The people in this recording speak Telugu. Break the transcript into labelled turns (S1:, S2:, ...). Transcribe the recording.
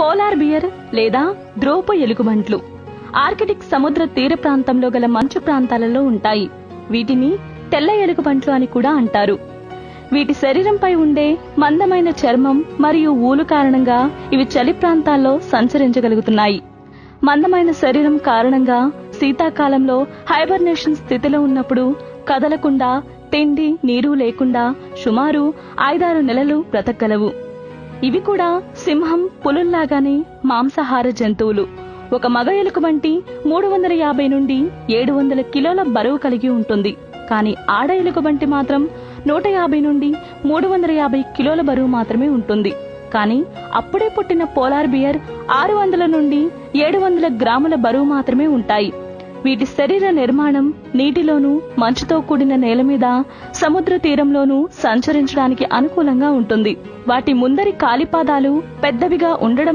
S1: పోలార్ బియర్ లేదా ధ్రువపు ఎలుగుబంట్లు ఆర్కిటిక్ సముద్ర తీర ప్రాంతంలో గల మంచు ప్రాంతాలలో ఉంటాయి. వీటిని తెల్ల ఎలుగుబంట్లు అని కూడా అంటారు. వీటి శరీరంపై ఉండే మందమైన చర్మం మరియు ఊలు కారణంగా ఇవి చలి ప్రాంతాల్లో సంచరించగలుగుతున్నాయి. మందమైన శరీరం కారణంగా శీతాకాలంలో హైబర్నేషన్ స్థితిలో ఉన్నప్పుడు కదలకుండా తిండి నీరు లేకుండా సుమారు 5-6 నెలలు బ్రతకగలవు. ఇవి కూడా సింహం పులుల్లాగానే మాంసాహార జంతువులు. ఒక మగ ఎలుగుబంటి 350 నుండి 700 కిలోల బరువు కలిగి ఉంటుంది. కానీ ఆడ ఎలుగుబంటి మాత్రం 150 నుండి 350 కిలోల బరువు మాత్రమే ఉంటుంది. కానీ అప్పుడే పుట్టిన పోలార్ బియర్ 600 నుండి 700 గ్రాముల బరువు మాత్రమే ఉంటాయి. వీటి శరీర నిర్మాణం నీటిలోనూ మంచుతో కూడిన నేల మీద సముద్ర తీరంలోనూ సంచరించడానికి అనుకూలంగా ఉంటుంది. వాటి ముందరి కాలిపాదాలు పెద్దవిగా ఉండడం